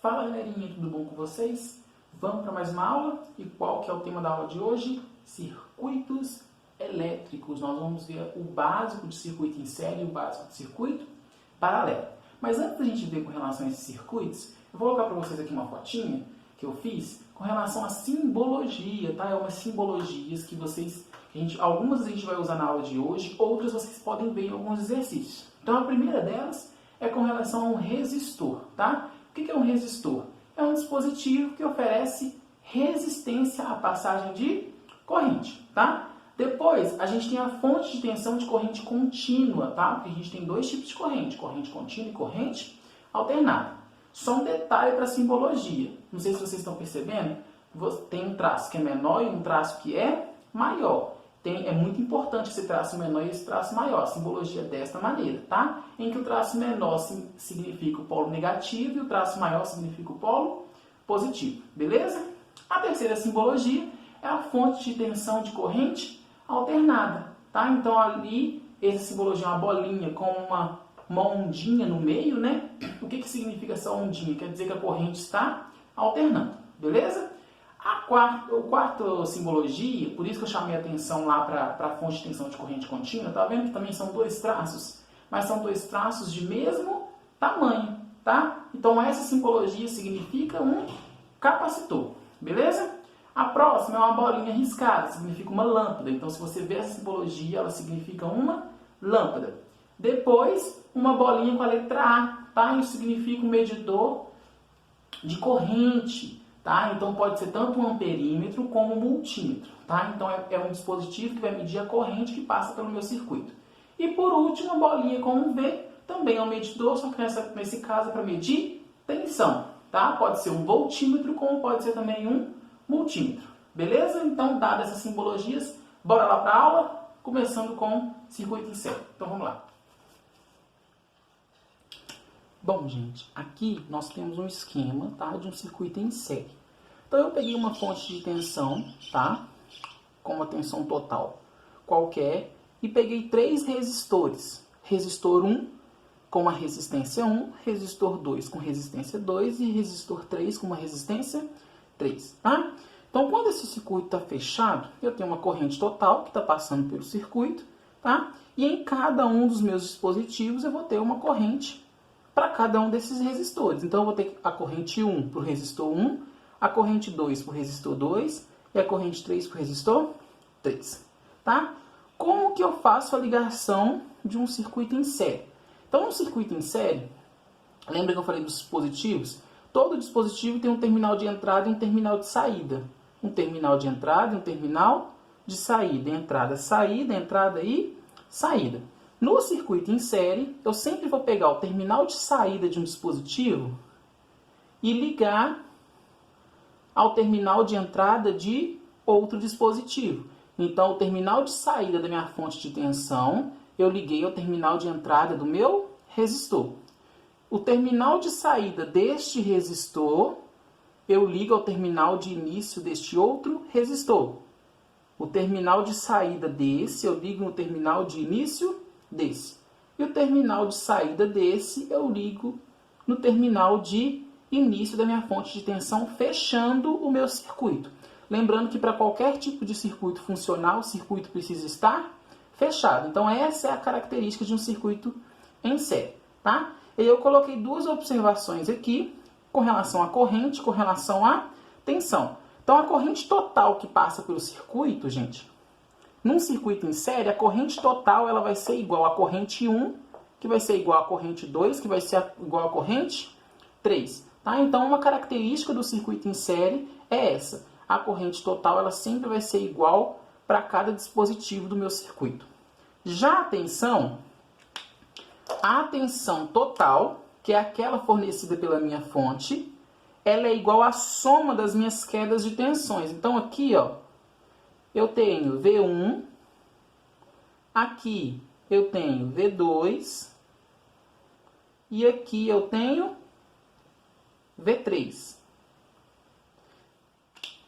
Fala galerinha, tudo bom com vocês? Vamos para mais uma aula? E qual que é o tema da aula de hoje? Circuitos elétricos. Nós vamos ver o básico de circuito em série e o básico de circuito paralelo. Mas antes da gente ver com relação a esses circuitos, eu vou colocar para vocês aqui uma fotinha que eu fiz com relação à simbologia, tá? É umas simbologias que algumas a gente vai usar na aula de hoje, outras vocês podem ver em alguns exercícios. Então a primeira delas é com relação a um resistor, tá? O que é um resistor? É um dispositivo que oferece resistência à passagem de corrente, tá? Depois, a gente tem a fonte de tensão de corrente contínua, tá? Porque a gente tem dois tipos de corrente contínua e corrente alternada. Só um detalhe para a simbologia. Não sei se vocês estão percebendo, tem um traço que é menor e um traço que é maior. É muito importante esse traço menor e esse traço maior. A simbologia é desta maneira, tá? Em que o traço menor significa o polo negativo e o traço maior significa o polo positivo. Beleza? A terceira simbologia é a fonte de tensão de corrente alternada, tá? Então ali, essa simbologia é uma bolinha com uma ondinha no meio, né? O que significa essa ondinha? Quer dizer que a corrente está alternando, beleza? A quarta simbologia, por isso que eu chamei a atenção lá para a fonte de tensão de corrente contínua, tá vendo que também são dois traços, mas são dois traços de mesmo tamanho, tá? Então essa simbologia significa um capacitor, beleza? A próxima é uma bolinha riscada, significa uma lâmpada. Então se você ver essa simbologia, ela significa uma lâmpada. Depois, uma bolinha com a letra A, tá? Isso significa um medidor de corrente. Tá? Então pode ser tanto um amperímetro como um multímetro. Tá? Então é um dispositivo que vai medir a corrente que passa pelo meu circuito. E por último, uma bolinha com um V, também é um medidor, só que nesse caso é para medir tensão. Tá? Pode ser um voltímetro, como pode ser também um multímetro. Beleza? Então, dadas essas simbologias, bora lá para a aula, começando com circuito em série. Então vamos lá. Bom, gente, aqui nós temos um esquema, tá, de um circuito em série. Então eu peguei uma fonte de tensão, tá, com uma tensão total qualquer, e peguei três resistores. Resistor 1 com uma resistência 1, resistor 2 com resistência 2 e resistor 3 com uma resistência 3, tá? Então quando esse circuito está fechado, eu tenho uma corrente total que está passando pelo circuito, tá? E em cada um dos meus dispositivos eu vou ter uma corrente para cada um desses resistores. Então, eu vou ter a corrente 1 para o resistor 1, a corrente 2 para o resistor 2 e a corrente 3 para o resistor 3. Tá? Como que eu faço a ligação de um circuito em série? Então, um circuito em série, lembra que eu falei dos dispositivos? Todo dispositivo tem um terminal de entrada e um terminal de saída. Um terminal de entrada e um terminal de saída. Entrada, entrada e saída. No circuito em série, eu sempre vou pegar o terminal de saída de um dispositivo e ligar ao terminal de entrada de outro dispositivo. Então, o terminal de saída da minha fonte de tensão, eu liguei ao terminal de entrada do meu resistor. O terminal de saída deste resistor, eu ligo ao terminal de início deste outro resistor. O terminal de saída desse, eu ligo no terminal de início desse. E o terminal de saída desse, eu ligo no terminal de início da minha fonte de tensão, fechando o meu circuito. Lembrando que para qualquer tipo de circuito funcional, o circuito precisa estar fechado. Então essa é a característica de um circuito em série, tá? E eu coloquei duas observações aqui com relação à corrente, com relação à tensão. Então a corrente total que passa pelo circuito, gente, num circuito em série, a corrente total ela vai ser igual à corrente 1, que vai ser igual à corrente 2, que vai ser igual à corrente 3. Tá? Então, uma característica do circuito em série é essa. A corrente total ela sempre vai ser igual para cada dispositivo do meu circuito. Já a tensão total, que é aquela fornecida pela minha fonte, ela é igual à soma das minhas quedas de tensões. Então, aqui, ó, eu tenho V1, aqui eu tenho V2 e aqui eu tenho V3.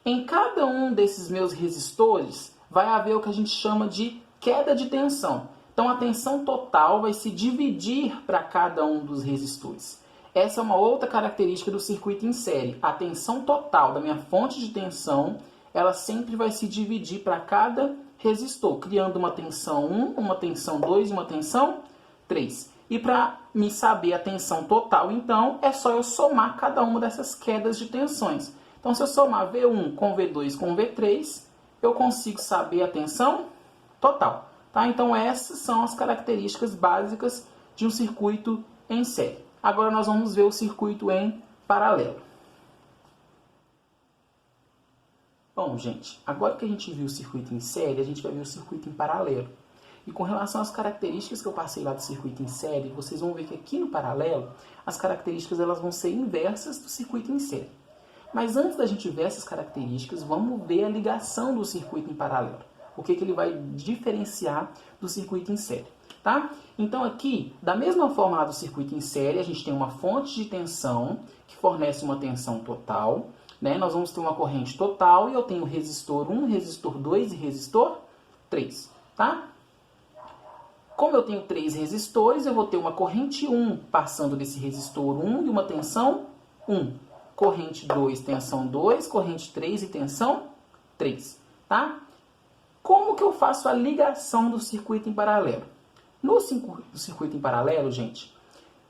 Em cada um desses meus resistores vai haver o que a gente chama de queda de tensão. Então a tensão total vai se dividir para cada um dos resistores. Essa é uma outra característica do circuito em série. A tensão total da minha fonte de tensão, ela sempre vai se dividir para cada resistor, criando uma tensão 1, uma tensão 2 e uma tensão 3. E para me saber a tensão total, então, é só eu somar cada uma dessas quedas de tensões. Então, se eu somar V1 com V2 com V3, eu consigo saber a tensão total. Tá? Então, essas são as características básicas de um circuito em série. Agora, nós vamos ver o circuito em paralelo. Bom, gente, agora que a gente viu o circuito em série, a gente vai ver o circuito em paralelo. E com relação às características que eu passei lá do circuito em série, vocês vão ver que aqui no paralelo, as características elas vão ser inversas do circuito em série. Mas antes da gente ver essas características, vamos ver a ligação do circuito em paralelo. O que ele vai diferenciar do circuito em série. Tá? Então aqui, da mesma forma lá do circuito em série, a gente tem uma fonte de tensão que fornece uma tensão total. Né? Nós vamos ter uma corrente total e eu tenho resistor 1, resistor 2 e resistor 3. Tá? Como eu tenho 3 resistores, eu vou ter uma corrente 1 passando desse resistor 1 e uma tensão 1. Corrente 2, tensão 2, corrente 3 e tensão 3. Tá? Como que eu faço a ligação do circuito em paralelo? No circuito em paralelo, gente,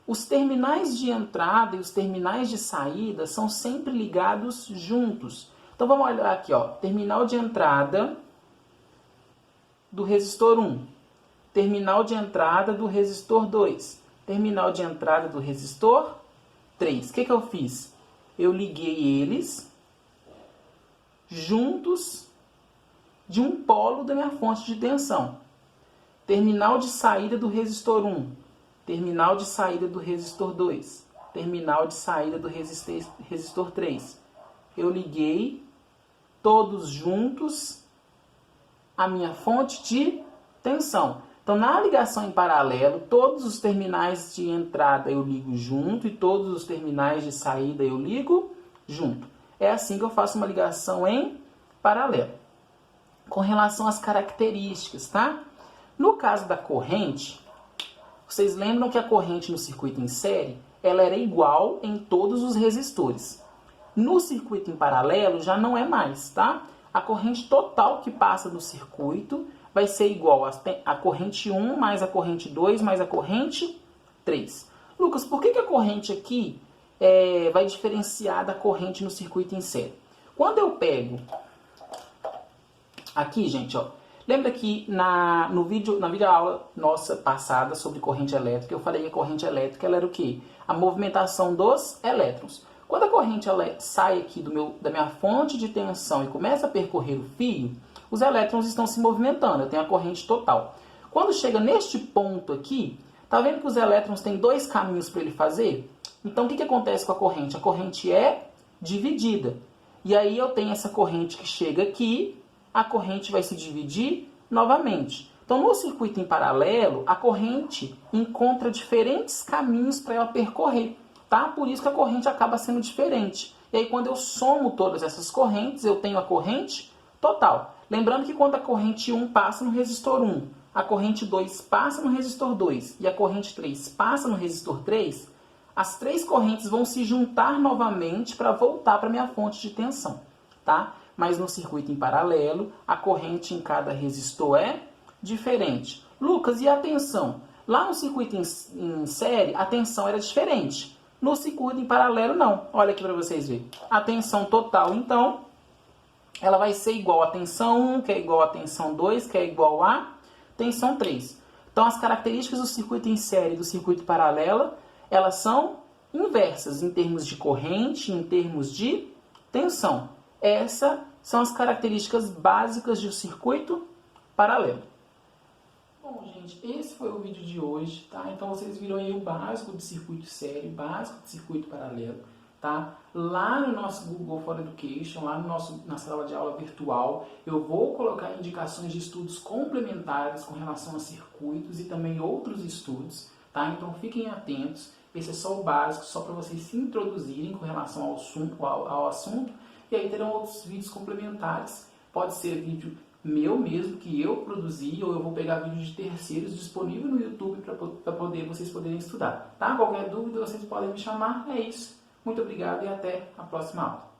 os terminais de entrada e os terminais de saída são sempre ligados juntos. Então vamos olhar aqui, ó, terminal de entrada do resistor 1, terminal de entrada do resistor 2, terminal de entrada do resistor 3. O que eu fiz? Eu liguei eles juntos de um polo da minha fonte de tensão. Terminal de saída do resistor 1, terminal de saída do resistor 2, terminal de saída do resistor 3. Eu liguei todos juntos a minha fonte de tensão. Então, na ligação em paralelo, todos os terminais de entrada eu ligo junto e todos os terminais de saída eu ligo junto. É assim que eu faço uma ligação em paralelo. Com relação às características, tá? No caso da corrente, vocês lembram que a corrente no circuito em série, ela era igual em todos os resistores. No circuito em paralelo já não é mais, tá? A corrente total que passa no circuito vai ser igual a corrente 1 mais a corrente 2 mais a corrente 3. Lucas, por que a corrente aqui vai diferenciar da corrente no circuito em série? Quando eu pego aqui, gente, ó, lembra que na videoaula nossa passada sobre corrente elétrica, eu falei que a corrente elétrica ela era o quê? A movimentação dos elétrons. Quando a corrente sai aqui da minha fonte de tensão e começa a percorrer o fio, os elétrons estão se movimentando, eu tenho a corrente total. Quando chega neste ponto aqui, tá vendo que os elétrons têm 2 caminhos para ele fazer? Então o que acontece com a corrente? A corrente é dividida. E aí eu tenho essa corrente que chega aqui, a corrente vai se dividir novamente. Então, no circuito em paralelo, a corrente encontra diferentes caminhos para ela percorrer, tá? Por isso que a corrente acaba sendo diferente. E aí, quando eu somo todas essas correntes, eu tenho a corrente total. Lembrando que quando a corrente 1 passa no resistor 1, a corrente 2 passa no resistor 2 e a corrente 3 passa no resistor 3, as 3 correntes vão se juntar novamente para voltar para a minha fonte de tensão, tá? Mas no circuito em paralelo, a corrente em cada resistor é diferente. Lucas, e a tensão? Lá no circuito em série, a tensão era diferente. No circuito em paralelo, não. Olha aqui para vocês verem. A tensão total, então, ela vai ser igual a tensão 1, que é igual a tensão 2, que é igual a tensão 3. Então, as características do circuito em série e do circuito paralelo, elas são inversas em termos de corrente, em termos de tensão. Essas são as características básicas de um circuito paralelo. Bom, gente, esse foi o vídeo de hoje, tá? Então vocês viram aí o básico de circuito série, o básico de circuito paralelo, tá? Lá no nosso Google for Education, lá na sala de aula virtual, eu vou colocar indicações de estudos complementares com relação a circuitos e também outros estudos, tá? Então fiquem atentos. Esse é só o básico, só para vocês se introduzirem com relação ao assunto. E aí terão outros vídeos complementares. Pode ser vídeo meu mesmo, que eu produzi, ou eu vou pegar vídeos de terceiros disponível no YouTube para vocês poderem estudar. Tá? Qualquer dúvida vocês podem me chamar. É isso. Muito obrigado e até a próxima aula.